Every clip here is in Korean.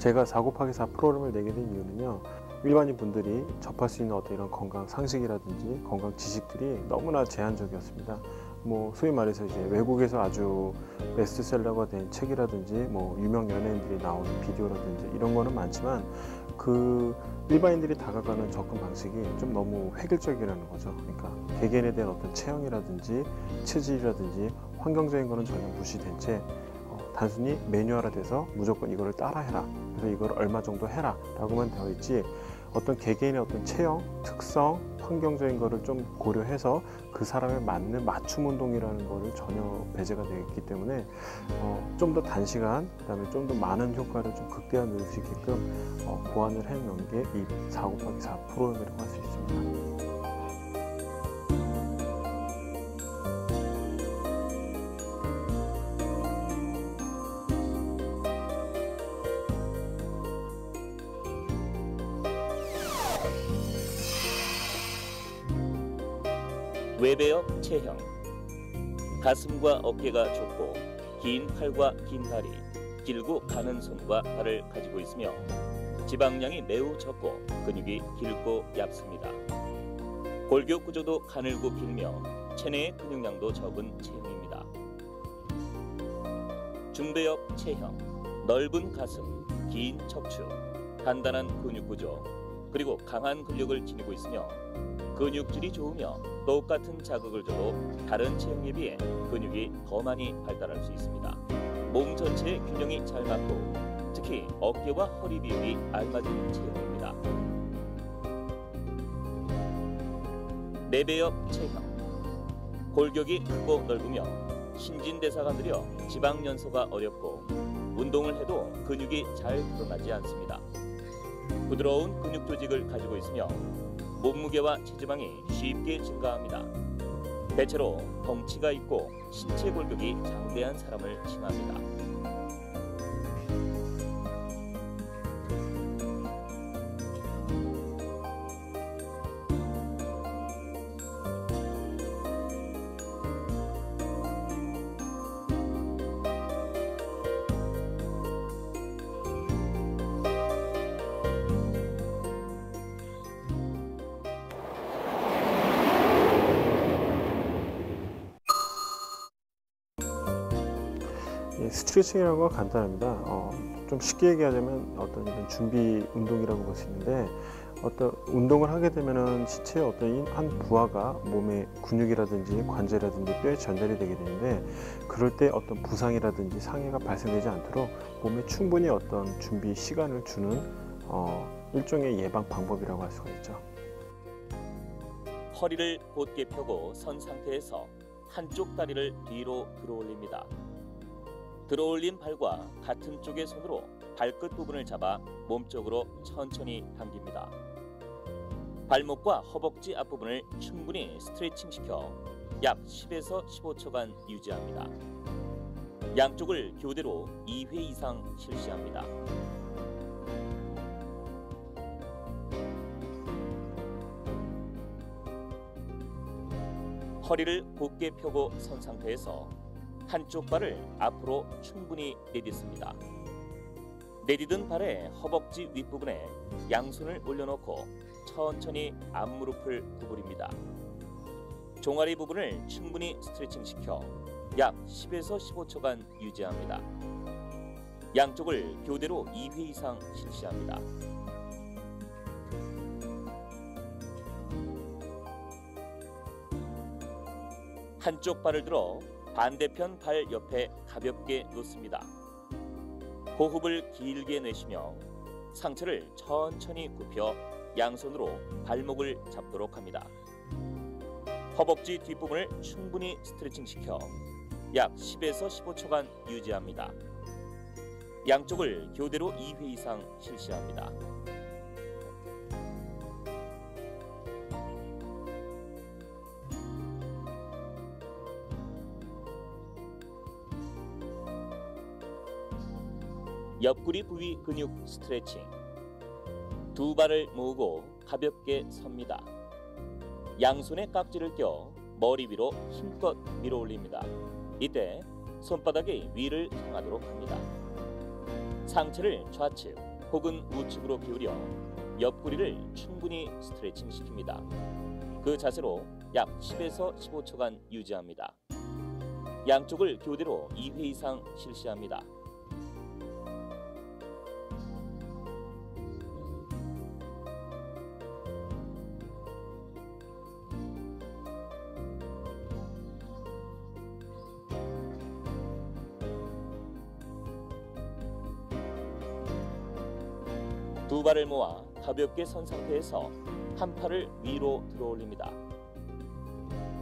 제가 4 곱하기 4 프로그램을 내게 된 이유는요, 일반인 분들이 접할 수 있는 어떤 이런 건강 상식이라든지 건강 지식들이 너무나 제한적이었습니다. 소위 말해서 이제 외국에서 아주 베스트셀러가 된 책이라든지 유명 연예인들이 나오는 비디오라든지 이런 거는 많지만 그 일반인들이 다가가는 접근 방식이 좀 너무 획일적이라는 거죠. 그러니까 개개인에 대한 어떤 체형이라든지 체질이라든지 환경적인 거는 전혀 무시된 채 단순히 매뉴얼화돼서 무조건 이거를 따라해라, 그래서 이걸 얼마 정도 해라 라고만 되어 있지, 어떤 개개인의 어떤 체형, 특성, 환경적인 거를 좀 고려해서 그 사람에 맞는 맞춤 운동이라는 거를 전혀 배제가 되어 있기 때문에 좀 더 단시간, 그다음에 좀 더 많은 효과를 좀 극대화할 수 있게끔 보완을 해놓은 게 이 4 곱하기 4 프로그램이라고 할 수 있습니다. 외배역 체형. 가슴과 어깨가 좁고 긴 팔과 긴 다리, 길고 가는 손과 발을 가지고 있으며 지방량이 매우 적고 근육이 길고 얇습니다. 골격 구조도 가늘고 길며 체내의 근육량도 적은 체형입니다. 중배역 체형. 넓은 가슴, 긴 척추, 단단한 근육 구조, 그리고 강한 근력을 지니고 있으며 근육질이 좋으며 똑같은 자극을 줘도 다른 체형에 비해 근육이 더 많이 발달할 수 있습니다. 몸 전체의 균형이 잘 맞고 특히 어깨와 허리 비율이 알맞은 체형입니다. 내배역 체형. 골격이 크고 넓으며 신진대사가 느려 지방 연소가 어렵고 운동을 해도 근육이 잘 드러나지 않습니다. 부드러운 근육 조직을 가지고 있으며 몸무게와 체지방이 쉽게 증가합니다. 대체로 덩치가 있고 신체 골격이 장대한 사람을 칭합니다. 스트레칭이라는 건 간단합니다. 좀 쉽게 얘기하자면 어떤 이런 준비 운동이라고 볼 수 있는데, 어떤 운동을 하게 되면은 신체의 어떤 한 부하가 몸의 근육이라든지 관절이라든지 뼈에 전달이 되게 되는데, 그럴 때 어떤 부상이라든지 상해가 발생되지 않도록 몸에 충분히 어떤 준비 시간을 주는 일종의 예방 방법이라고 할 수가 있죠. 허리를 곧게 펴고 선 상태에서 한쪽 다리를 뒤로 들어올립니다. 들어올린 발과 같은 쪽의 손으로 발끝 부분을 잡아 몸쪽으로 천천히 당깁니다. 발목과 허벅지 앞부분을 충분히 스트레칭시켜 약 10에서 15초간 유지합니다. 양쪽을 교대로 2회 이상 실시합니다. 허리를 곧게 펴고 선 상태에서 한쪽 발을 앞으로 충분히 내딛습니다. 내딛은 발의 허벅지 윗부분에 양손을 올려놓고 천천히 앞무릎을 구부립니다. 종아리 부분을 충분히 스트레칭시켜 약 10에서 15초간 유지합니다. 양쪽을 교대로 2회 이상 실시합니다. 한쪽 발을 들어 반대편 발 옆에 가볍게 놓습니다. 호흡을 길게 내쉬며 상체를 천천히 굽혀 양손으로 발목을 잡도록 합니다. 허벅지 뒷부분을 충분히 스트레칭시켜 약 10에서 15초간 유지합니다. 양쪽을 교대로 2회 이상 실시합니다. 옆구리 부위 근육 스트레칭. 두 발을 모으고 가볍게 섭니다. 양손에 깍지를 껴 머리 위로 힘껏 밀어 올립니다. 이때 손바닥이 위를 향하도록 합니다. 상체를 좌측, 혹은 우측으로 기울여 옆구리를 충분히 스트레칭 시킵니다. 그 자세로 약 10에서 15초간 유지합니다. 양쪽을 교대로 2회 이상 실시합니다. 두 발을 모아 가볍게 선 상태에서 한 팔을 위로 들어올립니다.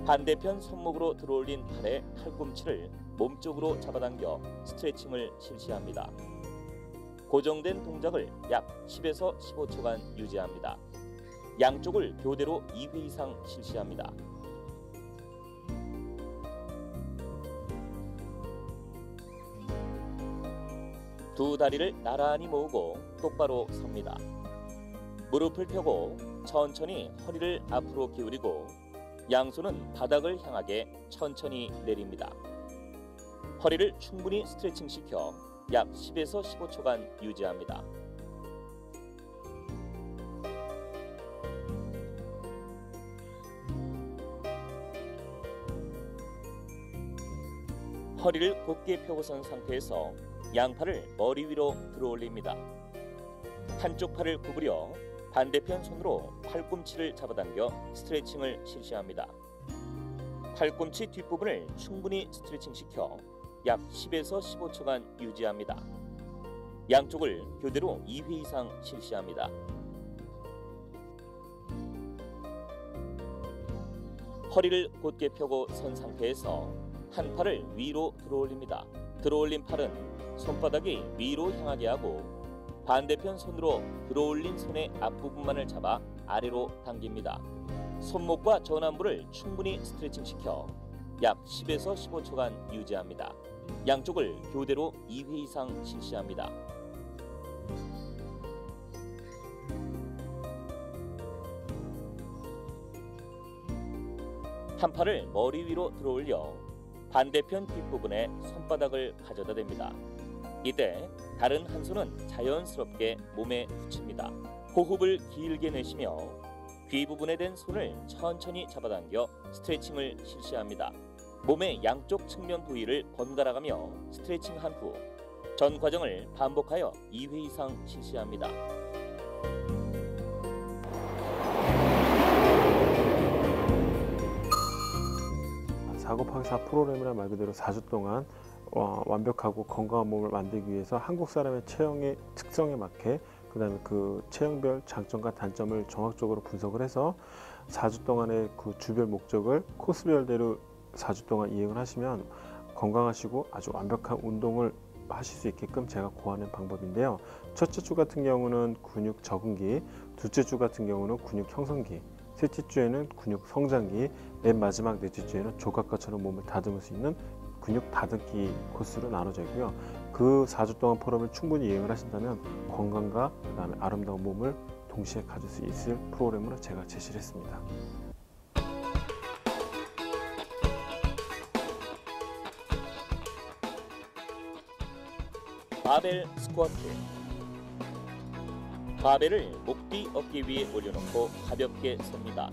반대편 손목으로 들어올린 팔의 팔꿈치를 몸쪽으로 잡아당겨 스트레칭을 실시합니다. 고정된 동작을 약 10에서 15초간 유지합니다. 양쪽을 교대로 2회 이상 실시합니다. 두 다리를 나란히 모으고 똑바로 섭니다. 무릎을 펴고 천천히 허리를 앞으로 기울이고 양손은 바닥을 향하게 천천히 내립니다. 허리를 충분히 스트레칭 시켜 약 10에서 15초간 유지합니다. 허리를 곧게 펴고 선 상태에서 양팔을 머리 위로 들어올립니다. 한쪽 팔을 구부려 반대편 손으로 팔꿈치를 잡아당겨 스트레칭을 실시합니다. 팔꿈치 뒷부분을 충분히 스트레칭 시켜 약 10에서 15초간 유지합니다. 양쪽을 교대로 2회 이상 실시합니다. 허리를 곧게 펴고 선 상태에서 한 팔을 위로 들어올립니다. 들어올린 팔은 손바닥이 위로 향하게 하고 반대편 손으로 들어올린 손의 앞부분만을 잡아 아래로 당깁니다. 손목과 전완부를 충분히 스트레칭 시켜 약 10에서 15초간 유지합니다. 양쪽을 교대로 2회 이상 실시합니다. 한 팔을 머리 위로 들어올려 반대편 뒷부분에 손바닥을 가져다 댑니다. 이때 다른 한 손은 자연스럽게 몸에 붙입니다. 호흡을 길게 내쉬며 귀 부분에 댄 손을 천천히 잡아당겨 스트레칭을 실시합니다. 몸의 양쪽 측면 부위를 번갈아가며 스트레칭한 후 전 과정을 반복하여 2회 이상 실시합니다. 사고파괴4 프로그램이란 말 그대로 4주 동안 완벽하고 건강한 몸을 만들기 위해서 한국 사람의 체형의 특성에 맞게 그다음에 그 체형별 장점과 단점을 정확적으로 분석을 해서 4주 동안의 그 주별 목적을 코스별대로 4주 동안 이행을 하시면 건강하시고 아주 완벽한 운동을 하실 수 있게끔 제가 고하는 방법인데요. 첫째 주 같은 경우는 근육 적응기, 둘째 주 같은 경우는 근육 형성기, 셋째 주에는 근육 성장기, 맨 마지막 넷째 주에는 조각가처럼 몸을 다듬을 수 있는 근육 다듬기 코스로 나눠져 있고요. 그 4주 동안 프로그램을 충분히 이행을 하신다면 건강과 그다음에 아름다운 몸을 동시에 가질 수 있을 프로그램으로 제가 제시를 했습니다. 바벨 스쿼트. 바벨을 목 뒤 어깨 위에 올려놓고 가볍게 섭니다.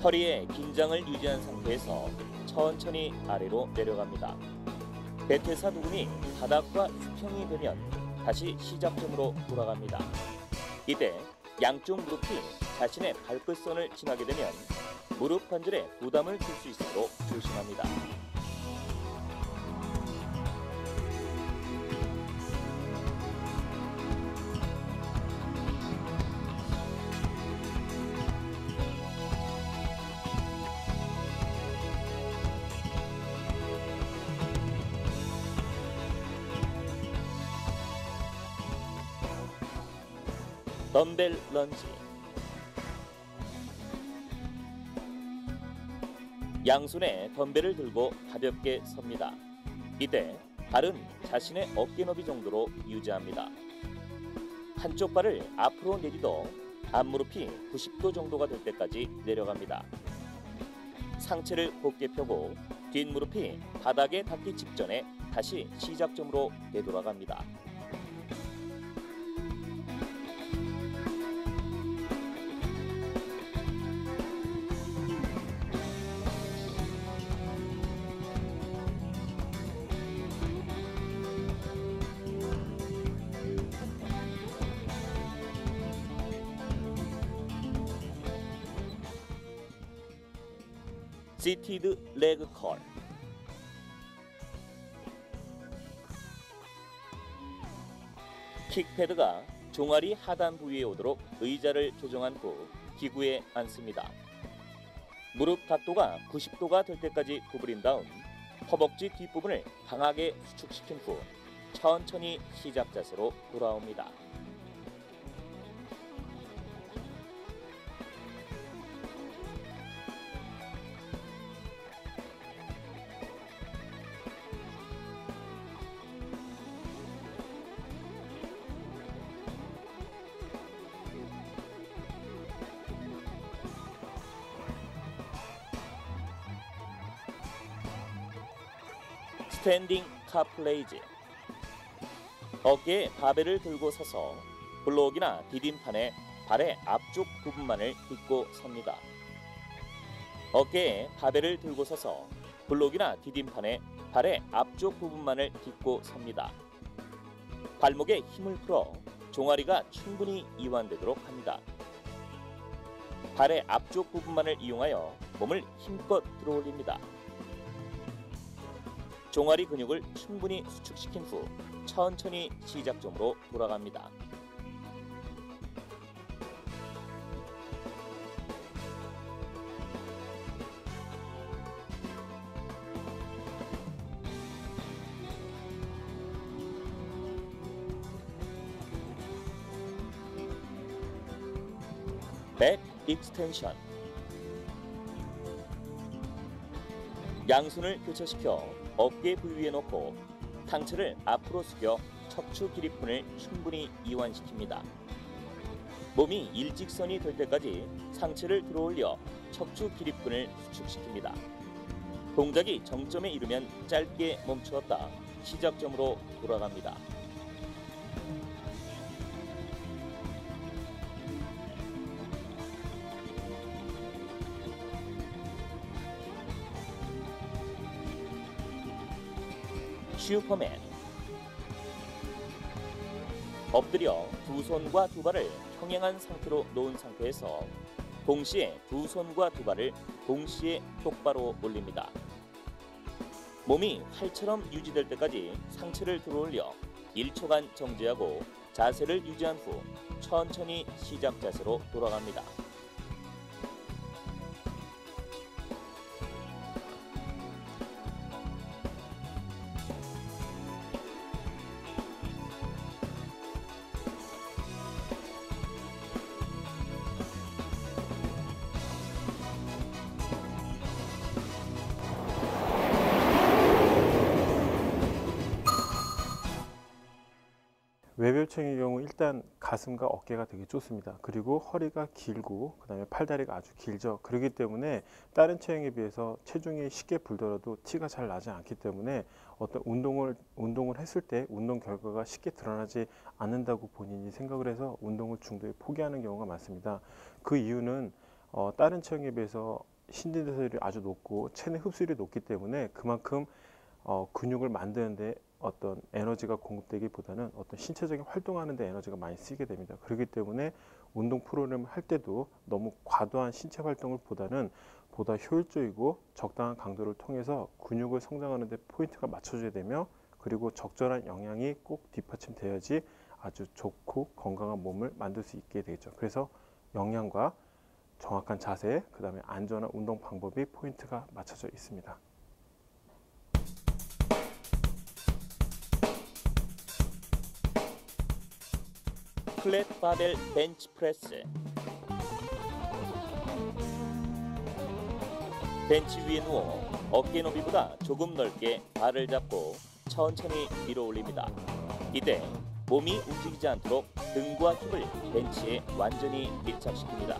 허리에 긴장을 유지한 상태에서 천천히 아래로 내려갑니다. 대퇴사 부분이 바닥과 수평이 되면 다시 시작점으로 돌아갑니다. 이때 양쪽 무릎이 자신의 발끝선을 지나게 되면 무릎 관절에 부담을 줄 수 있으므로 조심합니다. 덤벨 런지. 양손에 덤벨을 들고 가볍게 섭니다. 이때 발은 자신의 어깨 너비 정도로 유지합니다. 한쪽 발을 앞으로 내딛어 앞무릎이 90도 정도가 될 때까지 내려갑니다. 상체를 곧게 펴고 뒷무릎이 바닥에 닿기 직전에 다시 시작점으로 되돌아갑니다. 시티드 레그 컬. 킥패드가 종아리 하단 부위에 오도록 의자를 조정한 후 기구에 앉습니다. 무릎 각도가 90도가 될 때까지 구부린 다음 허벅지 뒷부분을 강하게 수축시킨 후 천천히 시작 자세로 돌아옵니다. 스탠딩 카플레이즈. 어깨에 바벨을 들고 서서 블록이나 디딤판에 발의 앞쪽 부분만을 딛고 섭니다. 어깨에 바벨을 들고 서서 블록이나 디딤판에 발의 앞쪽 부분만을 딛고 섭니다. 발목에 힘을 풀어 종아리가 충분히 이완되도록 합니다. 발의 앞쪽 부분만을 이용하여 몸을 힘껏 들어올립니다. 종아리 근육을 충분히 수축시킨 후 천천히 시작점으로 돌아갑니다. 백 익스텐션. 양손을 교차시켜 어깨 부위에 놓고 상체를 앞으로 숙여 척추 기립근을 충분히 이완시킵니다. 몸이 일직선이 될 때까지 상체를 들어올려 척추 기립근을 수축시킵니다. 동작이 정점에 이르면 짧게 멈추었다 시작점으로 돌아갑니다. 슈퍼맨. 엎드려 두 손과 두 발을 평행한 상태로 놓은 상태에서 동시에 두 손과 두 발을 동시에 똑바로 올립니다. 몸이 활처럼 유지될 때까지 상체를 들어올려 1초간 정지하고 자세를 유지한 후 천천히 시작 자세로 돌아갑니다. 외별체형의 경우 일단 가슴과 어깨가 되게 좁습니다. 그리고 허리가 길고 그다음에 팔다리가 아주 길죠. 그렇기 때문에 다른 체형에 비해서 체중이 쉽게 불더라도 티가 잘 나지 않기 때문에 어떤 운동을 했을 때 운동 결과가 쉽게 드러나지 않는다고 본인이 생각을 해서 운동을 중도에 포기하는 경우가 많습니다. 그 이유는 다른 체형에 비해서 신진대사율이 아주 높고 체내 흡수율이 높기 때문에 그만큼 근육을 만드는데 어떤 에너지가 공급되기보다는 어떤 신체적인 활동하는 데 에너지가 많이 쓰이게 됩니다. 그렇기 때문에 운동 프로그램을 할 때도 너무 과도한 신체 활동을 보다는 보다 효율적이고 적당한 강도를 통해서 근육을 성장하는 데 포인트가 맞춰져야 되며 그리고 적절한 영양이 꼭 뒷받침되어야지 아주 좋고 건강한 몸을 만들 수 있게 되겠죠. 그래서 영양과 정확한 자세, 그 다음에 안전한 운동 방법이 포인트가 맞춰져 있습니다. 플랫 바벨 벤치 프레스. 벤치 위에 누워 어깨 너비보다 조금 넓게 발을 잡고 천천히 밀어 올립니다. 이때 몸이 움직이지 않도록 등과 힙을 벤치에 완전히 밀착시킵니다.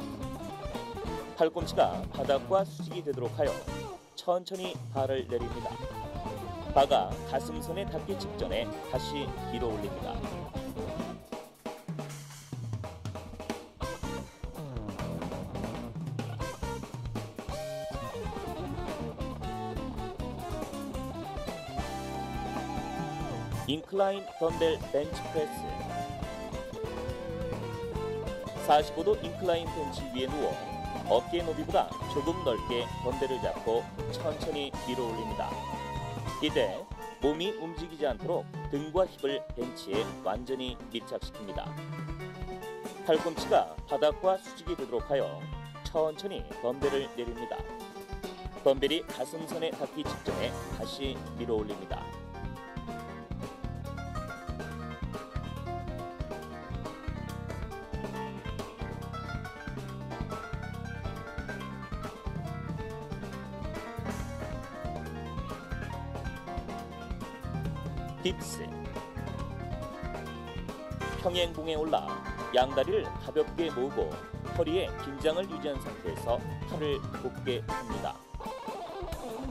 팔꿈치가 바닥과 수직이 되도록 하여 천천히 발을 내립니다. 바가 가슴선에 닿기 직전에 다시 밀어 올립니다. 인클라인 덤벨 벤치 프레스. 45도 인클라인 벤치 위에 누워 어깨 너비보다 조금 넓게 덤벨을 잡고 천천히 밀어 올립니다. 이때 몸이 움직이지 않도록 등과 힙을 벤치에 완전히 밀착시킵니다. 팔꿈치가 바닥과 수직이 되도록 하여 천천히 덤벨을 내립니다. 덤벨이 가슴선에 닿기 직전에 다시 밀어 올립니다. 딥스. 평행봉에 올라 양다리를 가볍게 모으고 허리에 긴장을 유지한 상태에서 팔을 곧게 펴니다.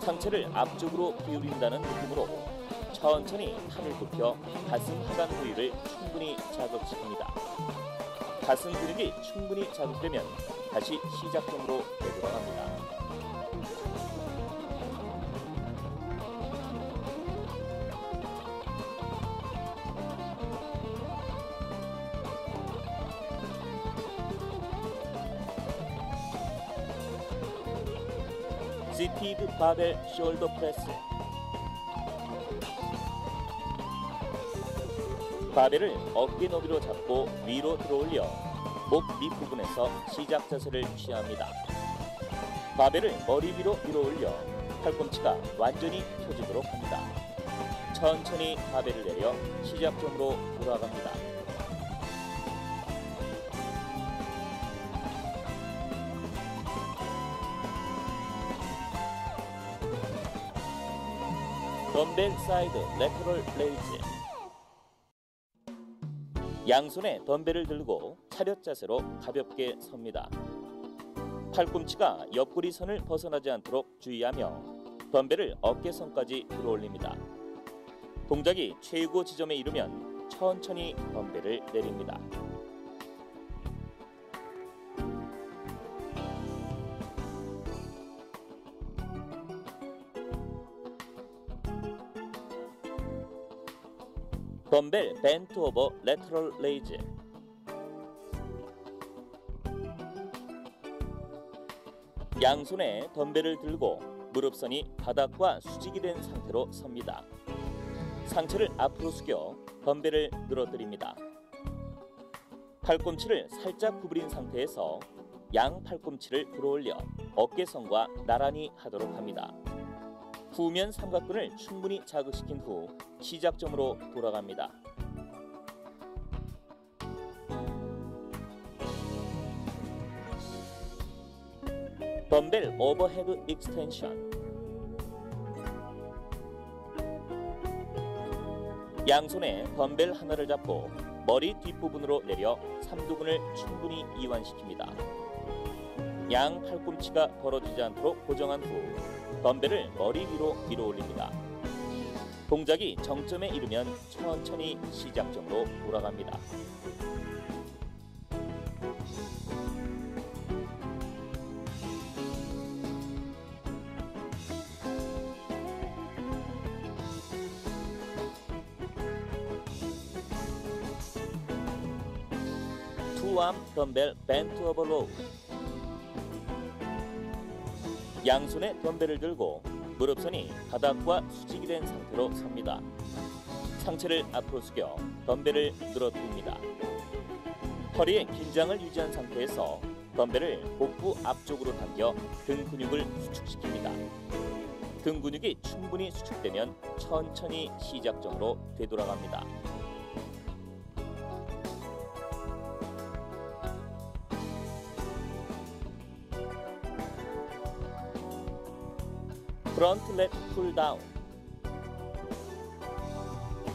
상체를 앞쪽으로 기울인다는 느낌으로 천천히 팔을 굽혀 가슴 하단 부위를 충분히 자극시킵니다. 가슴 근육이 충분히 자극되면 다시 시작점으로 되돌아갑니다. 시티드 바벨 숄더 프레스. 바벨을 어깨 너비로 잡고 위로 들어올려 목 밑부분에서 시작 자세를 취합니다. 바벨을 머리 위로 밀어올려 팔꿈치가 완전히 펴지도록 합니다. 천천히 바벨을 내려 시작점으로 돌아갑니다. 덤벨 사이드 레터럴 레이즈. 양손에 덤벨을 들고 차렷 자세로 가볍게 섭니다. 팔꿈치가 옆구리 선을 벗어나지 않도록 주의하며 덤벨을 어깨선까지 들어올립니다. 동작이 최고 지점에 이르면 천천히 덤벨을 내립니다. 덤벨 벤트 오버 레터럴 레이즈. 양손에 덤벨을 들고 무릎선이 바닥과 수직이 된 상태로 섭니다. 상체를 앞으로 숙여 덤벨을 늘어뜨립니다. 팔꿈치를 살짝 구부린 상태에서 양 팔꿈치를 들어올려 어깨선과 나란히 하도록 합니다. 후면 삼각근을 충분히 자극시킨 후 시작점으로 돌아갑니다. 덤벨 오버헤드 익스텐션. 양손에 덤벨 하나를 잡고 머리 뒷부분으로 내려 삼두근을 충분히 이완시킵니다. 양 팔꿈치가 벌어지지 않도록 고정한 후 덤벨을 머리 위로 밀어 올립니다. 동작이 정점에 이르면 천천히 시작점으로 돌아갑니다. 투암 덤벨 벤트 오버 로우. 양손에 덤벨을 들고 무릎선이 바닥과 수직이 된 상태로 섭니다. 상체를 앞으로 숙여 덤벨을 늘어뜨립니다. 허리에 긴장을 유지한 상태에서 덤벨을 복부 앞쪽으로 당겨 등 근육을 수축시킵니다. 등 근육이 충분히 수축되면 천천히 시작점으로 되돌아갑니다. 프런트 렛 풀 다운.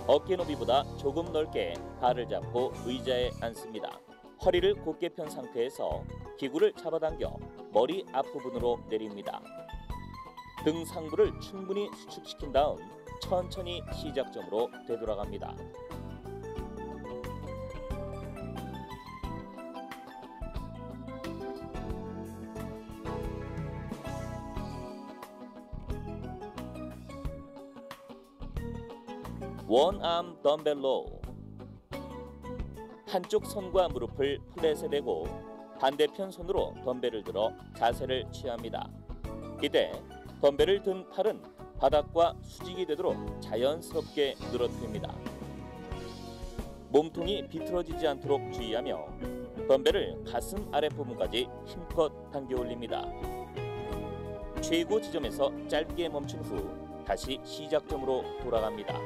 어깨 너비보다 조금 넓게 발을 잡고 의자에 앉습니다. 허리를 곧게 편 상태에서 기구를 잡아당겨 머리 앞부분으로 내립니다. 등 상부를 충분히 수축시킨 다음 천천히 시작점으로 되돌아갑니다. 원암 덤벨 로우. 한쪽 손과 무릎을 플랫에 대고 반대편 손으로 덤벨을 들어 자세를 취합니다. 이때 덤벨을 든 팔은 바닥과 수직이 되도록 자연스럽게 늘어뜨립니다. 몸통이 비틀어지지 않도록 주의하며 덤벨을 가슴 아랫부분까지 힘껏 당겨 올립니다. 최고 지점에서 짧게 멈춘 후 다시 시작점으로 돌아갑니다.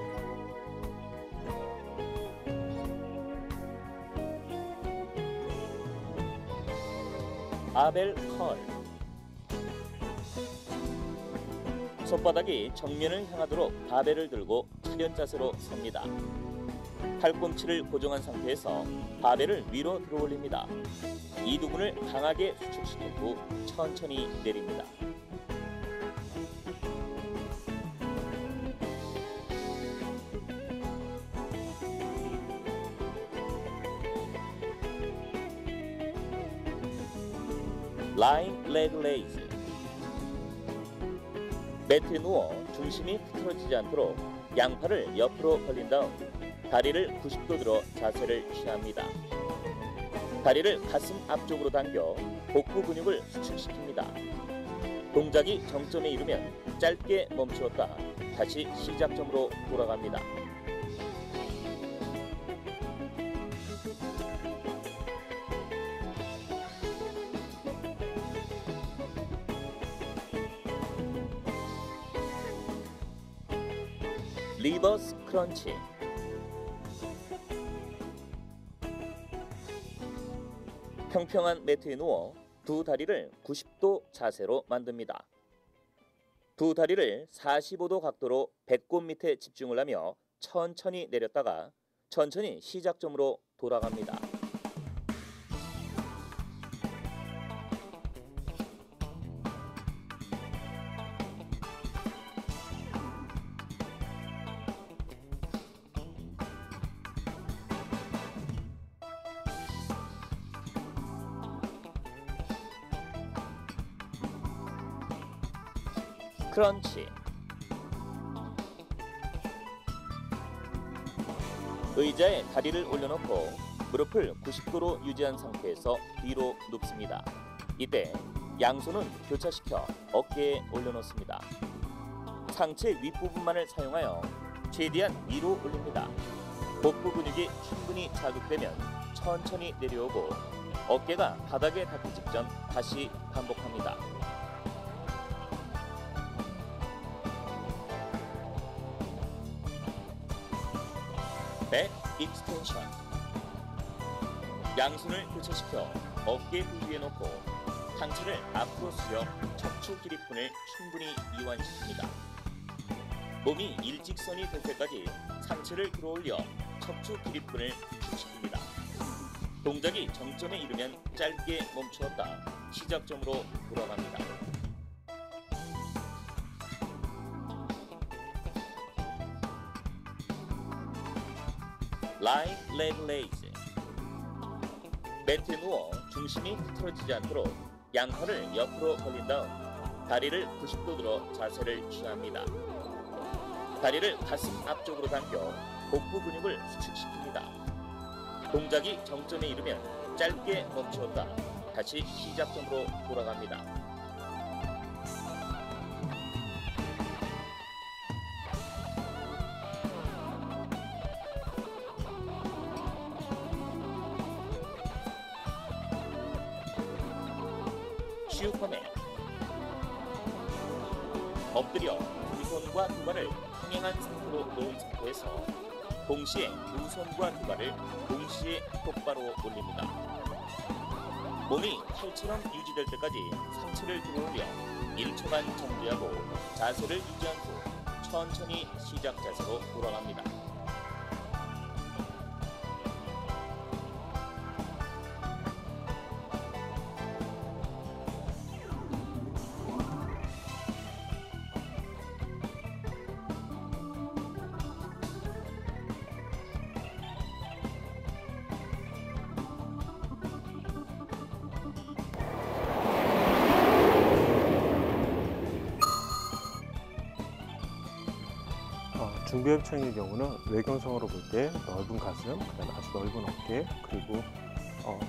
바벨 컬. 손바닥이 정면을 향하도록 바벨을 들고 차렷 자세로 섭니다. 팔꿈치를 고정한 상태에서 바벨을 위로 들어올립니다. 이두근을 강하게 수축시킨 후 천천히 내립니다. 라인 레그 레이즈. 매트에 누워 중심이 흐트러지지 않도록 양팔을 옆으로 벌린 다음 다리를 90도 들어 자세를 취합니다. 다리를 가슴 앞쪽으로 당겨 복부 근육을 수축시킵니다. 동작이 정점에 이르면 짧게 멈추었다 다시 시작점으로 돌아갑니다. 리버스 크런치. 평평한 매트에 누워 두 다리를 90도 자세로 만듭니다. 두 다리를 45도 각도로 배꼽 밑에 집중을 하며 천천히 내렸다가 천천히 시작점으로 돌아갑니다. 크런치. 의자에 다리를 올려놓고 무릎을 90도로 유지한 상태에서 뒤로 눕습니다. 이때 양손은 교차시켜 어깨에 올려놓습니다. 상체 윗부분만을 사용하여 최대한 위로 올립니다. 복부 근육이 충분히 자극되면 천천히 내려오고 어깨가 바닥에 닿기 직전 다시 반복합니다. 백 익스텐션. 양손을 교차시켜 어깨 부위에 놓고 상체를 앞으로 숙여 척추 기립근을 충분히 이완시킵니다. 몸이 일직선이 될 때까지 상체를 들어올려 척추 기립근을 축시킵니다. 동작이 정점에 이르면 짧게 멈추었다 시작점으로 돌아갑니다. 라인 레그 레이즈. 매트에 누워 중심이 흐트러지지 않도록 양팔을 옆으로 벌린 다음 다리를 90도 들어 자세를 취합니다. 다리를 가슴 앞쪽으로 당겨 복부 근육을 수축시킵니다. 동작이 정점에 이르면 짧게 멈추었다 다시 시작점으로 돌아갑니다. 슈퍼맨. 엎드려 두 손과 두 발을 평행한 상태로 놓은 상태에서 동시에 두 손과 두 발을 동시에 똑바로 올립니다. 몸이 팔처럼 유지될 때까지 상체를 들어올려 1초간 정지하고 자세를 유지한 후 천천히 시작 자세로 돌아갑니다. 중비협청의 경우는 외경성으로 볼 때 넓은 가슴, 그다음에 아주 넓은 어깨, 그리고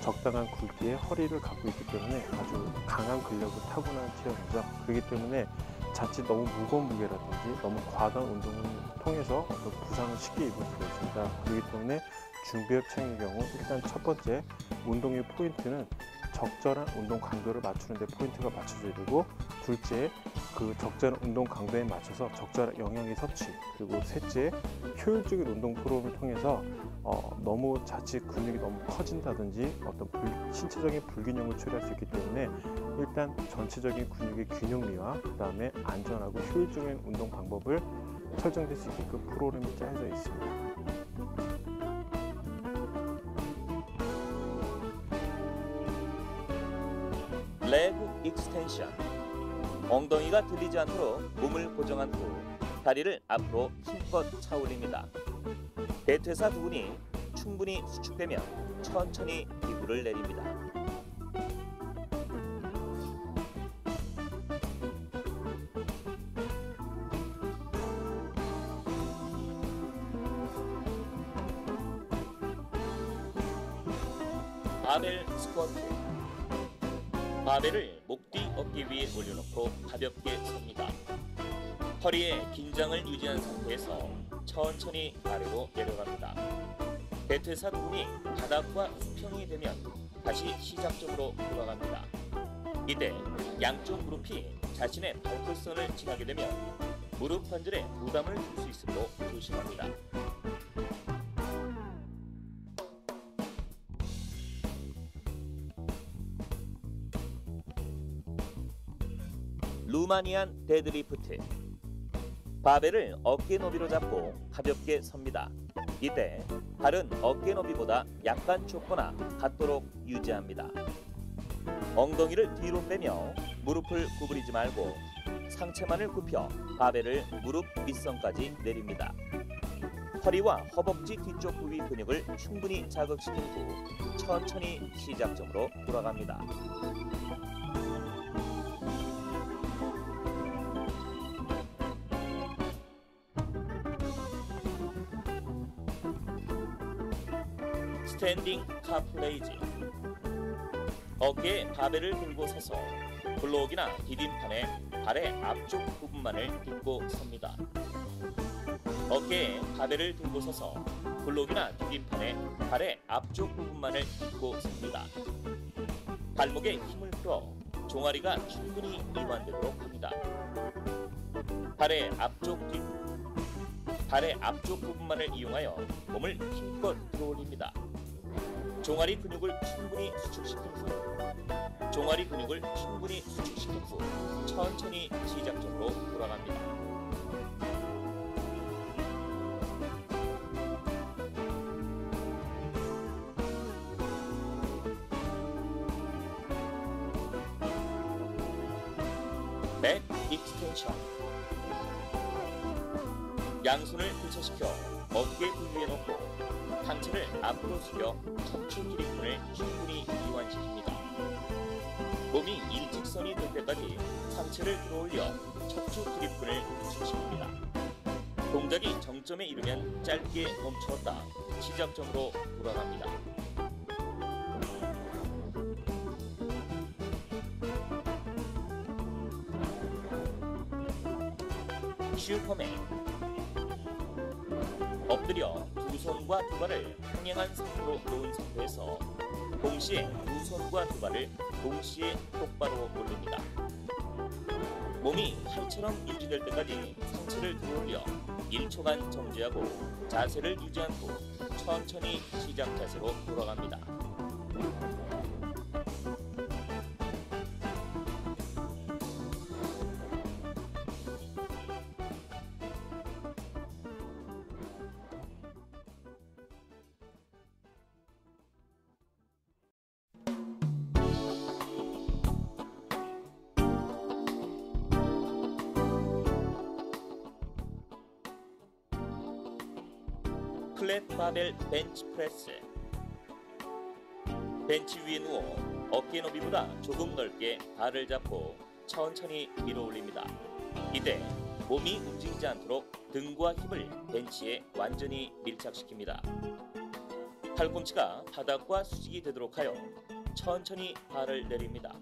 적당한 굵기의 허리를 갖고 있기 때문에 아주 강한 근력을 타고난 체형이죠. 그렇기 때문에 자칫 너무 무거운 무게라든지 너무 과도한 운동을 통해서 어떤 부상을 쉽게 입을 수가 있습니다. 그렇기 때문에 중비업 체형의 경우 일단 첫 번째 운동의 포인트는 적절한 운동 강도를 맞추는 데 포인트가 맞춰져야 되고, 둘째 그 적절한 운동 강도에 맞춰서 적절한 영양의 섭취, 그리고 셋째 효율적인 운동 프로그램을 통해서 너무 자칫 근육이 너무 커진다든지 어떤 신체적인 불균형을 초래할 수 있기 때문에 일단 전체적인 근육의 균형미와 그 다음에 안전하고 효율적인 운동 방법을 설정될 수 있게끔 프로그램이 짜여져 있습니다. 레그 익스텐션. 엉덩이가 들리지 않도록 몸을 고정한 후 다리를 앞으로 힘껏 차올립니다. 대퇴사 부분이 충분히 수축되면 천천히 기구를 내립니다. 바벨 스쿼트. 바벨을 목 뒤 어깨 위에 올려놓고 가볍게 섭니다. 허리에 긴장을 유지한 상태에서 천천히 아래로 내려갑니다. 대퇴사 부분이 바닥과 수평이 되면 다시 시작점으로 돌아갑니다. 이때 양쪽 무릎이 자신의 발끝선을 지나게 되면 무릎 관절에 부담을 줄 수 있으므로 조심합니다. 루마니안 데드리프트. 바벨을 어깨 너비로 잡고 가볍게 섭니다. 이때 발은 어깨 너비보다 약간 좁거나 같도록 유지합니다. 엉덩이를 뒤로 빼며 무릎을 구부리지 말고 상체만을 굽혀 바벨을 무릎 밑선까지 내립니다. 허리와 허벅지 뒤쪽 부위 근육을 충분히 자극시킨 후 천천히 시작점으로 돌아갑니다. 스탠딩 카플레이즈. 어깨에 바벨을 들고 서서 블록이나 디딤판에 발의 앞쪽 부분만을 딛고 섭니다. 어깨에 바벨을 들고 서서 블록이나 디딤판에 발의 앞쪽 부분만을 딛고 섭니다. 발목에 힘을 풀어 종아리가 충분히 이완되도록 합니다. 발의 앞쪽 부분만을 이용하여 몸을 힘껏 들어올립니다. 종아리 근육을 충분히 수축시킨 후 천천히 시작점으로 돌아갑니다. 백 익스텐션. 양손을 교차시켜 어깨 부위에 놓고 상체를 앞으로 숙여 척추 기립근을 충분히 이완시킵니다. 몸이 일직선이 될 때까지 상체를 들어올려 척추 기립근을 수축시킵니다. 동작이 정점에 이르면 짧게 멈추었다 시작점으로 돌아갑니다. 슈퍼맨. 엎드려 두 손과 두 발을 평행한 상태로 놓은 상태에서 동시에 두 손과 두 발을 동시에 똑바로 올립니다. 몸이 활처럼 유지될 때까지 상체를 들어올려 1초간 정지하고 자세를 유지한 후 천천히 시작 자세로 돌아갑니다. 플랫 바벨 벤치 프레스. 벤치 위에 누워 어깨 너비보다 조금 넓게 발을 잡고 천천히 밀어 올립니다. 이때 몸이 움직이지 않도록 등과 힙을 벤치에 완전히 밀착시킵니다. 팔꿈치가 바닥과 수직이 되도록 하여 천천히 발을 내립니다.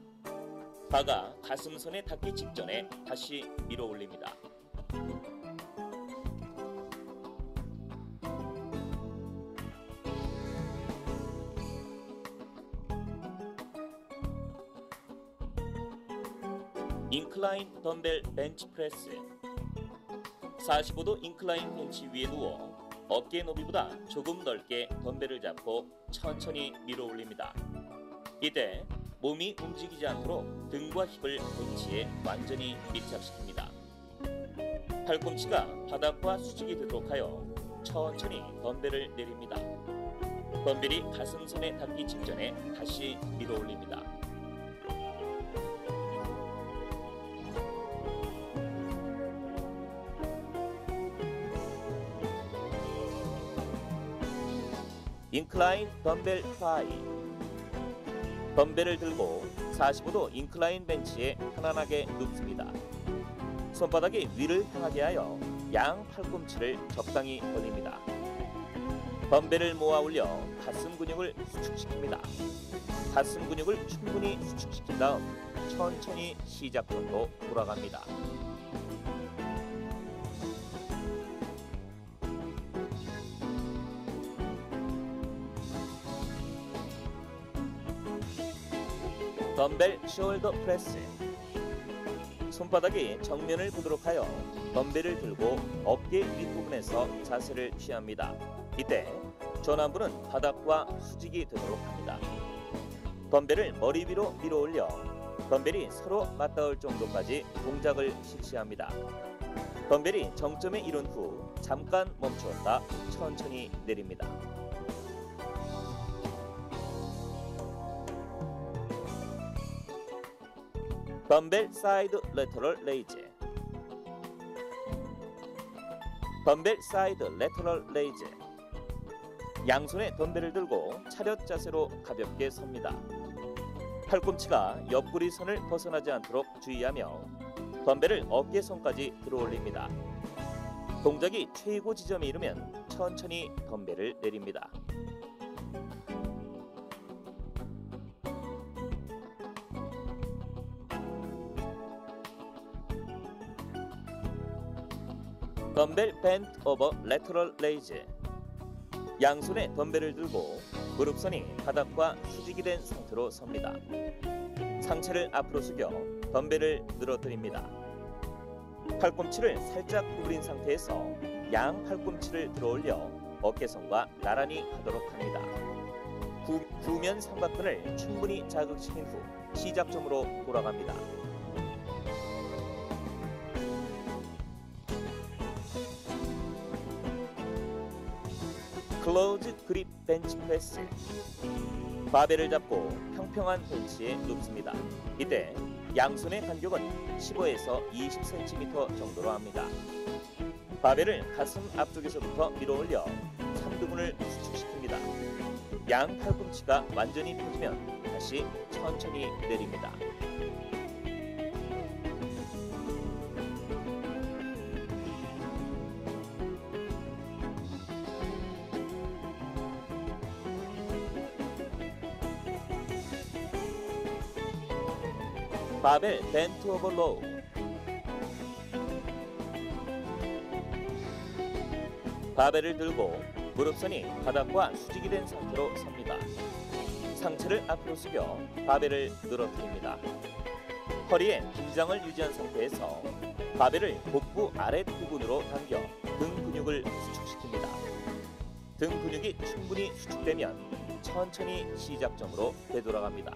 바가 가슴선에 닿기 직전에 다시 밀어 올립니다. 인클라인 덤벨 벤치 프레스. 45도 인클라인 벤치 위에 누워 어깨 너비보다 조금 넓게 덤벨을 잡고 천천히 밀어 올립니다. 이때 몸이 움직이지 않도록 등과 힙을 벤치에 완전히 밀착시킵니다. 팔꿈치가 바닥과 수직이 되도록 하여 천천히 덤벨을 내립니다. 덤벨이 가슴선에 닿기 직전에 다시 밀어 올립니다. 인클라인 덤벨 플라이. 덤벨을 들고 45도 인클라인 벤치에 편안하게 눕습니다. 손바닥이 위를 향하게 하여 양 팔꿈치를 적당히 벌립니다. 덤벨을 모아 올려 가슴 근육을 수축시킵니다. 가슴 근육을 충분히 수축시킨 다음 천천히 시작점으로 돌아갑니다. 덤벨 숄더 프레스. 손바닥이 정면을 보도록 하여 덤벨을 들고 어깨 윗부분에서 자세를 취합니다. 이때 전완부는 바닥과 수직이 되도록 합니다. 덤벨을 머리 위로 밀어 올려 덤벨이 서로 맞닿을 정도까지 동작을 실시합니다. 덤벨이 정점에 이른 후 잠깐 멈추었다 천천히 내립니다. 덤벨 사이드 레터럴 레이즈. 덤벨 사이드 레터럴 레이즈. 양손에 덤벨을 들고 차렷 자세로 가볍게 섭니다. 팔꿈치가 옆구리 선을 벗어나지 않도록 주의하며 덤벨을 어깨선까지 들어올립니다. 동작이 최고 지점에 이르면 천천히 덤벨을 내립니다. 덤벨 벤트 오버 레터럴 레이즈. 양손에 덤벨을 들고 무릎선이 바닥과 수직이 된 상태로 섭니다. 상체를 앞으로 숙여 덤벨을 늘어뜨립니다. 팔꿈치를 살짝 구부린 상태에서 양 팔꿈치를 들어올려 어깨선과 나란히 하도록 합니다. 후면 삼각근을 충분히 자극시킨 후 시작점으로 돌아갑니다. 클로즈 그립 벤치 프레스. 바벨을 잡고 평평한 벤치에 눕습니다. 이때 양손의 간격은 15에서 20cm 정도로 합니다. 바벨을 가슴 앞쪽에서부터 밀어 올려 삼두근을 수축시킵니다. 양 팔꿈치가 완전히 펴지면 다시 천천히 내립니다. 바벨 벤트 오버 로우. 바벨을 들고 무릎선이 바닥과 수직이 된 상태로 섭니다. 상체를 앞으로 숙여 바벨을 늘어뜨립니다. 허리에 긴장을 유지한 상태에서 바벨을 복부 아랫 부분으로 당겨 등 근육을 수축시킵니다. 등 근육이 충분히 수축되면 천천히 시작점으로 되돌아갑니다.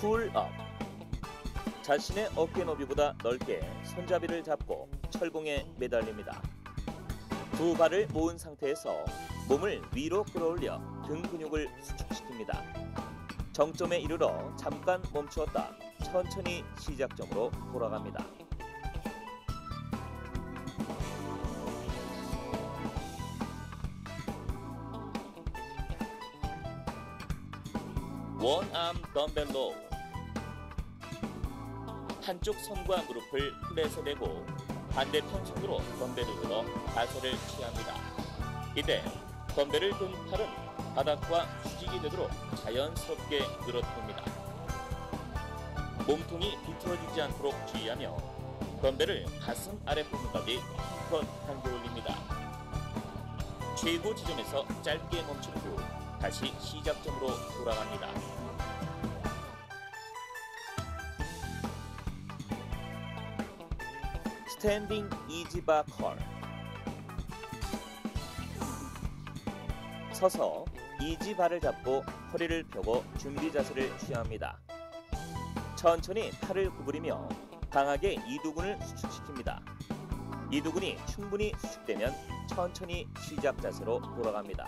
풀업. 자신의 어깨 너비보다 넓게 손잡이를 잡고 철봉에 매달립니다. 두 발을 모은 상태에서 몸을 위로 끌어올려 등 근육을 수축시킵니다. 정점에 이르러 잠깐 멈추었다 천천히 시작점으로 돌아갑니다. 원암 덤벨 로우. 한쪽 손과 무릎을 플랫에 대고 반대편 손으로 덤벨을 들어 자세를 취합니다. 이때 덤벨을 든 팔은 바닥과 수직이 되도록 자연스럽게 늘어뜨립니다. 몸통이 비틀어지지 않도록 주의하며 덤벨을 가슴 아래 부분까지 힘껏 당겨 올립니다. 최고 지점에서 짧게 멈춘 후 다시 시작점으로 돌아갑니다. 스탠딩 이지바 컬. 서서 이지바를 잡고 허리를 펴고 준비 자세를 취합니다. 천천히 팔을 구부리며 강하게 이두근을 수축시킵니다. 이두근이 충분히 수축되면 천천히 시작 자세로 돌아갑니다.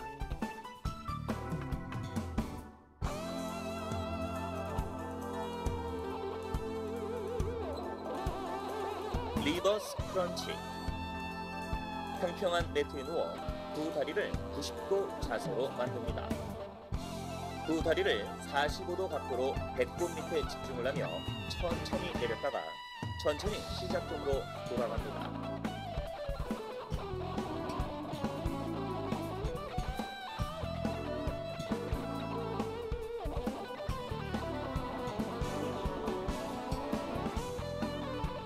리버스 크런치. 평평한 매트에 누워 두 다리를 90도 자세로 만듭니다. 두 다리를 45도 각도로 배꼽 밑에 집중을 하며 천천히 내렸다가 천천히 시작점으로 돌아갑니다.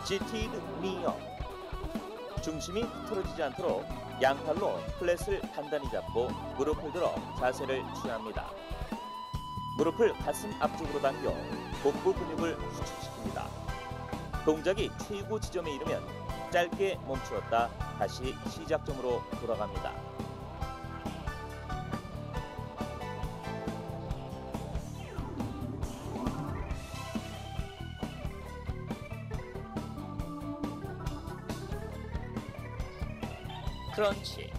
시티드 니어. 중심이 흐트러지지 않도록 양팔로 플랫을 단단히 잡고 무릎을 들어 자세를 취합니다. 무릎을 가슴 앞쪽으로 당겨 복부 근육을 수축시킵니다. 동작이 최고 지점에 이르면 짧게 멈추었다 다시 시작점으로 돌아갑니다. 크런치.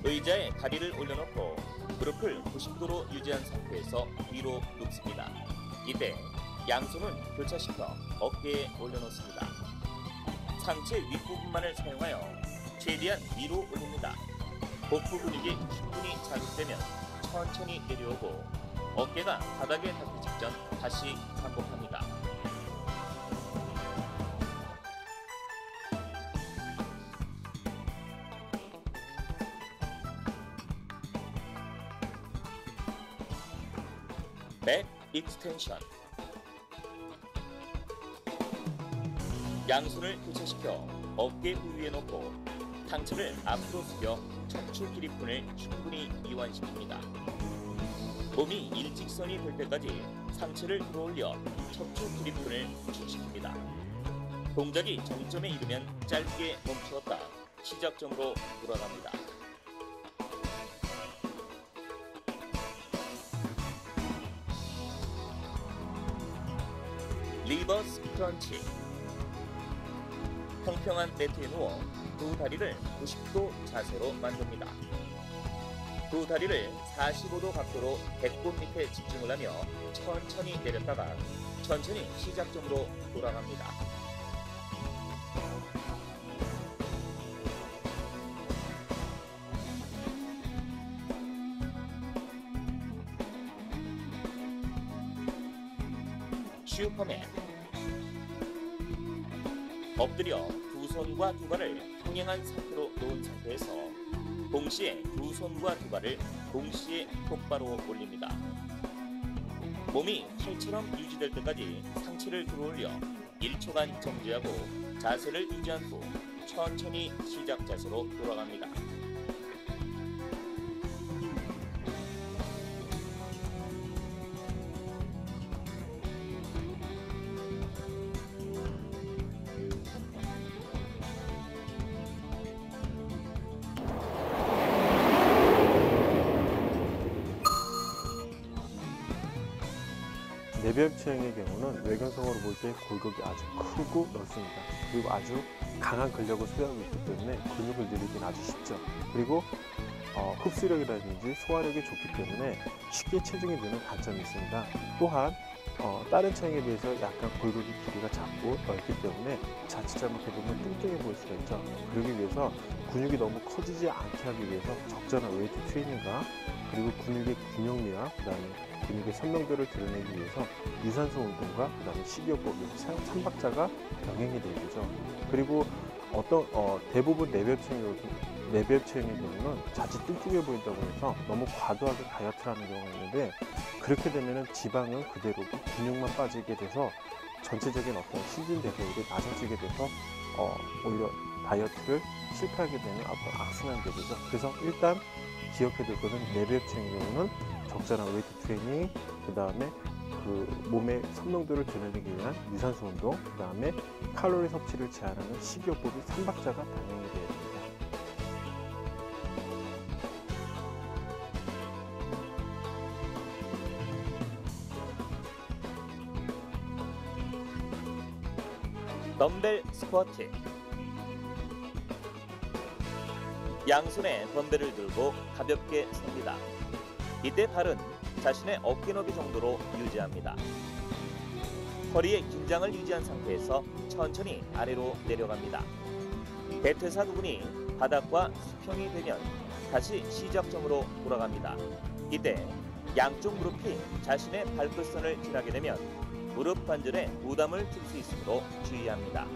의자에 다리를 올려놓고 무릎을 90도로 유지한 상태에서 위로 눕습니다. 이때 양손은 교차시켜 어깨에 올려놓습니다. 상체 윗부분만을 사용하여 최대한 위로 올립니다. 복부 근육이 충분히 자극되면 천천히 내려오고 어깨가 바닥에 닿기 직전 다시 반복합니다. 백 익스텐션. 양손을 교차시켜 어깨 부위에 놓고 상체를 앞으로 숙여 척추 기립근을 충분히 이완시킵니다. 몸이 일직선이 될 때까지 상체를 들어올려 척추 기립근을 구축시킵니다. 동작이 정점에 이르면 짧게 멈추었다 시작점으로 돌아갑니다. 리버스 크런치. 평평한 매트에 누워 두 다리를 90도 자세로 만듭니다. 두 다리를 45도 각도로 배꼽 밑에 집중을 하며 천천히 내렸다가 천천히 시작점으로 돌아갑니다. 슈퍼맨. 엎드려 두 손과 두 발을 평행한 상태로 놓은 상태에서 동시에 두 손과 두 발을 동시에 똑바로 올립니다. 몸이 팔처럼 유지될 때까지 상체를 들어올려 1초간 정지하고 자세를 유지한 후 천천히 시작 자세로 돌아갑니다. 내벽체형의 경우는 외경성으로 볼 때 골격이 아주 크고 넓습니다. 그리고 아주 강한 근력을 소유하고 있기 때문에 근육을 늘리기는 아주 쉽죠. 그리고 흡수력이라든지 소화력이 좋기 때문에 쉽게 체중이 느는 단점이 있습니다. 또한 다른 체형에 비해서 약간 골격이 길이가 작고 넓기 때문에 자칫 잘못해보면 뚱뚱해 보일 수가 있죠. 그러기 위해서 근육이 너무 커지지 않게 하기 위해서 적절한 웨이트 트레이닝과 그리고 근육의 균형미와 그다음에 근육의 선명도를 드러내기 위해서 유산소 운동과 그다음에 식이요법 이 3박자가 병행이 돼야 되죠. 그리고 대부분 내벽 체형의 경우는 자칫 뚱뚱해 보인다고 해서 너무 과도하게 다이어트를 하는 경우가 있는데, 그렇게 되면 지방은 그대로고 근육만 빠지게 돼서 전체적인 어떤 신진대사율이 낮아지게 돼서 오히려 다이어트를 실패하게 되는 어떤 악순환이 되죠. 그래서 일단 기억해야 될 것은 내벽 체형의 경우는 적절한 웨이트 트레이닝, 그 다음에 그 몸의 선명도를 드러내기 위한 유산소 운동, 그 다음에 칼로리 섭취를 제한하는 식이요법이 3박자가 병행이 되어야 됩니다. 덤벨 스쿼트. 양손에 덤벨을 들고 가볍게 섭니다. 이때 발은 자신의 어깨 너비 정도로 유지합니다. 허리의 긴장을 유지한 상태에서 천천히 아래로 내려갑니다. 대퇴사 부분이 바닥과 수평이 되면 다시 시작점으로 돌아갑니다. 이때 양쪽 무릎이 자신의 발끝선을 지나게 되면 무릎 관절에 부담을 줄 수 있으므로 주의합니다.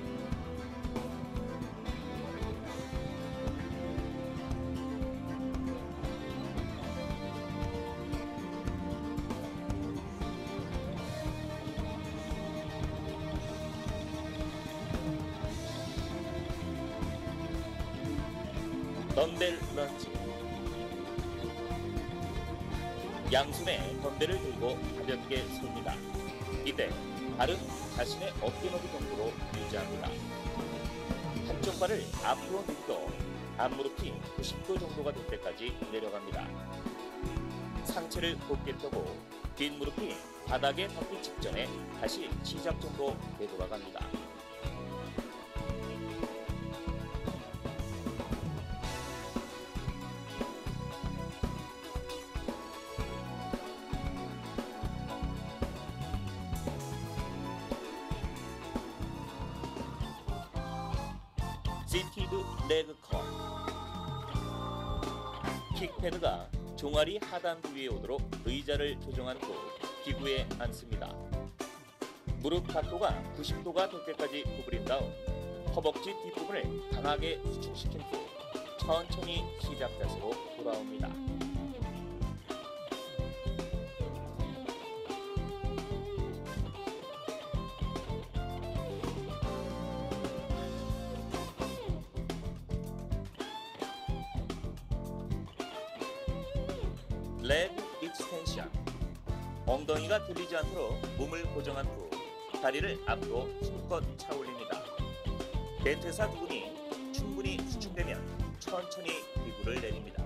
덤벨 런지. 양손에 덤벨을 들고 가볍게 섭니다. 이때 발은 자신의 어깨 너비 정도로 유지합니다. 한쪽 발을 앞으로 눕고 앞무릎이 90도 정도가 될 때까지 내려갑니다. 상체를 곧게 펴고 뒷무릎이 바닥에 닿기 직전에 다시 시작점으로 되돌아갑니다. 시티드 레그 컷. 킥패드가 종아리 하단 부위에 오도록 의자를 조정한 후 기구에 앉습니다. 무릎 각도가 90도가 될 때까지 구부린 다음 허벅지 뒷부분을 강하게 수축시킨 후 천천히 시작 자세로 돌아옵니다. 레그 익스텐션. 엉덩이가 들리지 않도록 몸을 고정한 후 다리를 앞으로 힘껏 차 올립니다. 대퇴사 부분이 충분히 수축되면 천천히 기구를 내립니다.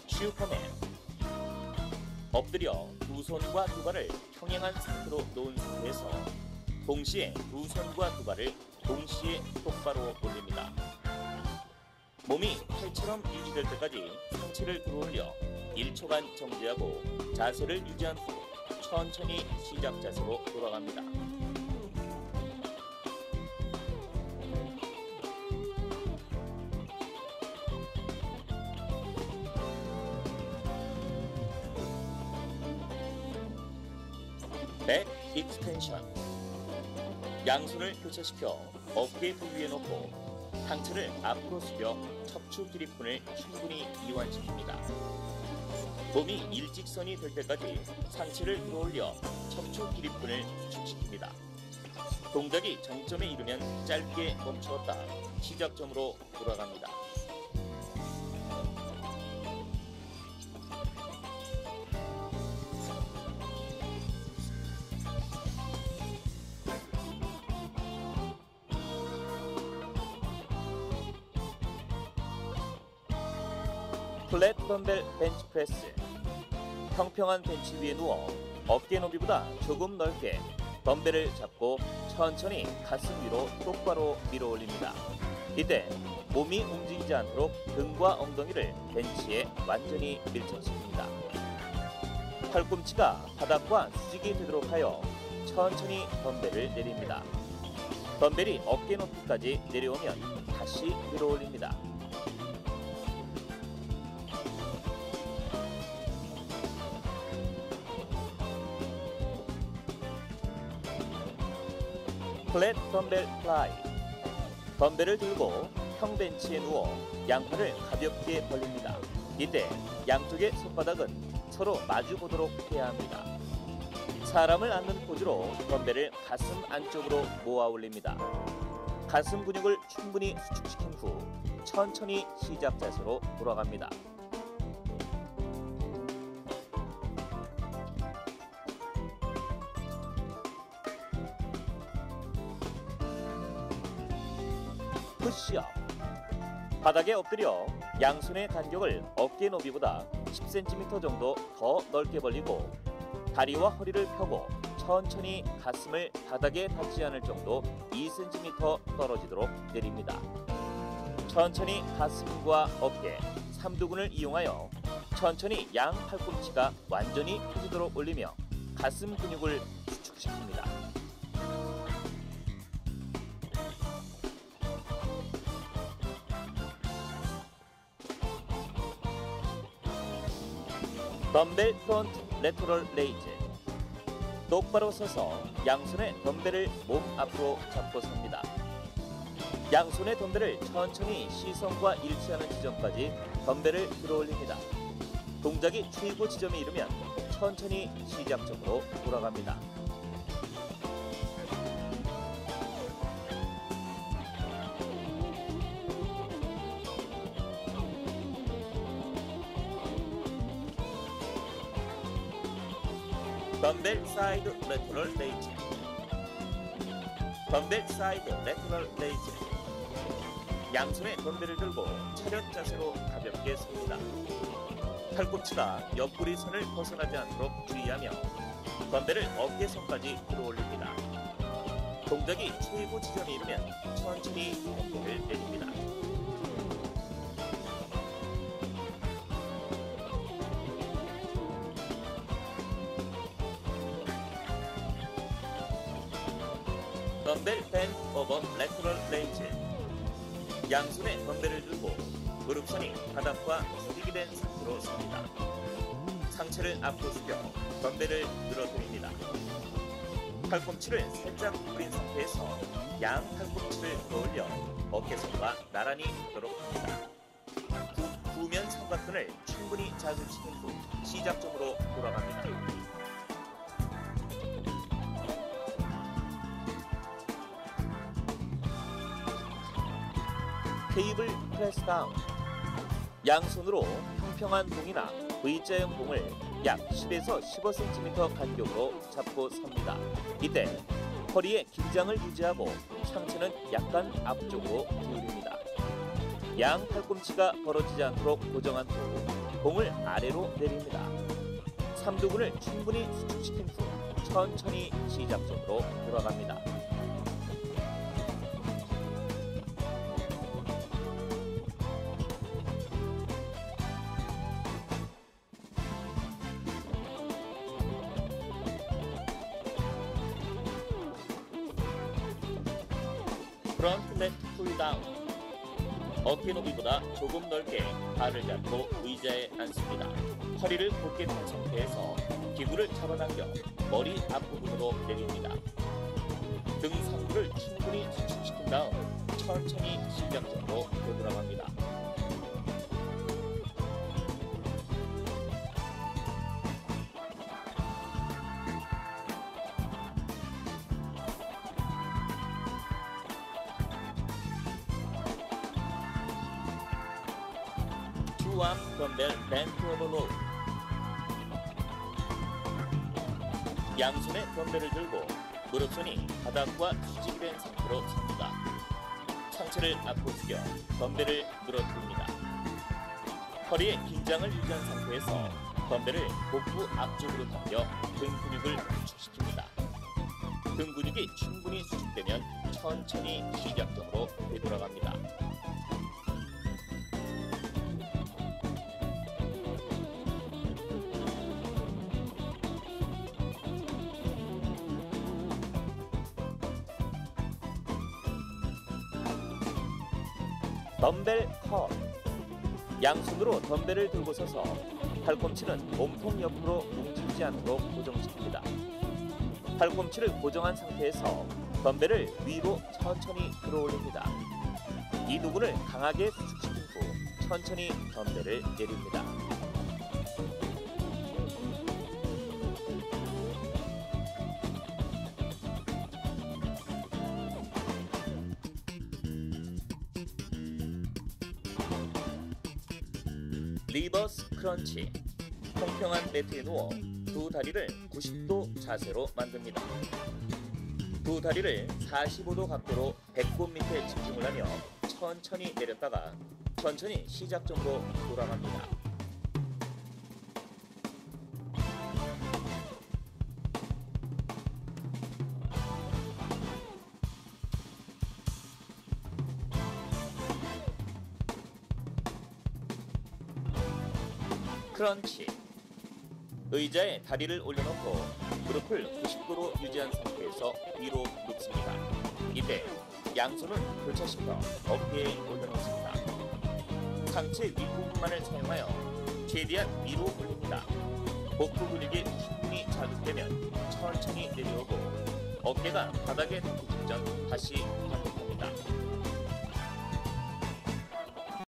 슈퍼맨. 엎드려 두 손과 두 발을 평행한 상태로 놓은 상태에서 동시에 두 손과 두 발을 동시에 똑바로 올립니다. 몸이 팔처럼 유지될 때까지 상체를 들어올려 1초간 정지하고 자세를 유지한 후 천천히 시작 자세로 돌아갑니다. 백 익스텐션. 양손을 교차시켜 어깨 부위에 놓고 상체를 앞으로 숙여 척추 기립근을 충분히 이완시킵니다. 몸이 일직선이 될 때까지 상체를 들어올려 척추 기립근을 수축시킵니다. 동작이 정점에 이르면 짧게 멈추었다 시작점으로 돌아갑니다. 플랫 덤벨 벤치프레스. 평평한 벤치 위에 누워 어깨 너비보다 조금 넓게 덤벨을 잡고 천천히 가슴 위로 똑바로 밀어 올립니다. 이때 몸이 움직이지 않도록 등과 엉덩이를 벤치에 완전히 밀착시킵니다. 팔꿈치가 바닥과 수직이 되도록 하여 천천히 덤벨을 내립니다. 덤벨이 어깨 높이까지 내려오면 다시 들어 올립니다. 플랫 덤벨 플라이. 덤벨을 들고 평벤치에 누워 양팔을 가볍게 벌립니다. 이때 양쪽의 손바닥은 서로 마주 보도록 해야 합니다. 사람을 앉는 포즈로 덤벨을 가슴 안쪽으로 모아 올립니다. 가슴 근육을 충분히 수축시킨 후 천천히 시작 자세로 돌아갑니다. 푸시업. 바닥에 엎드려 양손의 간격을 어깨 너비보다 10cm 정도 더 넓게 벌리고 다리와 허리를 펴고 천천히 가슴을 바닥에 닿지 않을 정도 2cm 떨어지도록 내립니다. 천천히 가슴과 어깨, 삼두근을 이용하여 천천히 양 팔꿈치가 완전히 펴지도록 올리며 가슴 근육을 수축시킵니다. 덤벨 프론트 레터럴 레이즈. 똑바로 서서 양손의 덤벨을 몸 앞으로 잡고 섭니다. 양손의 덤벨을 천천히 시선과 일치하는 지점까지 덤벨을 들어 올립니다. 동작이 최고 지점에 이르면 천천히 시작적으로 돌아갑니다. 덤벨 사이드 레터럴 레이즈. 덤벨 사이드 레터럴 레이즈. 양손에 덤벨을 들고 차렷 자세로 가볍게 섭니다. 팔꿈치가 옆구리 선을 벗어나지 않도록 주의하며 덤벨을 어깨선까지 들어올립니다. 동작이 최고 지점에 이르면 천천히 덤벨을 내립니다. 덤벨 벤 오버 레터럴 레이즈. 양손에 덤벨을 들고 무릎선이 바닥과 수직이 된 상태로 섭니다. 상체를 앞으로 숙여 덤벨을 늘어뜨립니다. 팔꿈치를 살짝 구부린 상태에서 양 팔꿈치를 들어올려 어깨선과 나란히 있도록 합니다. 구면 삼각근을 충분히 자극시킨 후 시작점으로 돌아갑니다. 테이블 프레스 다운. 양손으로 평평한 봉이나 V자형 봉을 약 10에서 15cm 간격으로 잡고 섭니다. 이때 허리의 긴장을 유지하고 상체는 약간 앞쪽으로 기울입니다. 양 팔꿈치가 벌어지지 않도록 고정한 후 봉을 아래로 내립니다. 삼두근을 충분히 수축시킨 후 천천히 시작점으로 돌아갑니다. 프론트 레프트 풀 다운. 어깨 너비보다 조금 넓게 발을 잡고 의자에 앉습니다. 허리를 곧게 든 상태에서 기구를 잡아당겨 머리 앞부분으로 내립니다. 등 상부를 충분히 수축시킨 다음 천천히 시작점으로 되돌아갑니다. 투암 덤벨 벤트 오버 로우. 양손에 덤벨을 들고 무릎선이 바닥과 수직이 된 상태로 섭니다. 상체를 앞으로 숙여 덤벨을 늘어뜨립니다. 허리에 긴장을 유지한 상태에서 덤벨을 복부 앞쪽으로 당겨 등 근육을 수축시킵니다. 등 근육이 충분히 수축되면 천천히 시작점으로 되돌아갑니다. 덤벨 컷. 양손으로 덤벨을 들고 서서 팔꿈치는 몸통 옆으로 움직이지 않도록 고정시킵니다. 팔꿈치를 고정한 상태에서 덤벨을 위로 천천히 들어올립니다. 이 부분을 강하게 수축시킨 후 천천히 덤벨을 내립니다. 리버스 크런치. 평평한 매트에 누워 두 다리를 90도 자세로 만듭니다. 두 다리를 45도 각도로 배꼽 밑에 집중을 하며 천천히 내렸다가 천천히 시작점으로 돌아갑니다. 크런치. 의자에 다리를 올려놓고 무릎을 90도로 유지한 상태에서 위로 눕습니다. 이때 양손은 교차시켜 어깨에 올려놓습니다. 상체 윗부분만을 사용하여 최대한 위로 올립니다. 복부 근육이 충분히 자극되면 천천히 내려오고 어깨가 바닥에 닿기 직전 다시 반복합니다.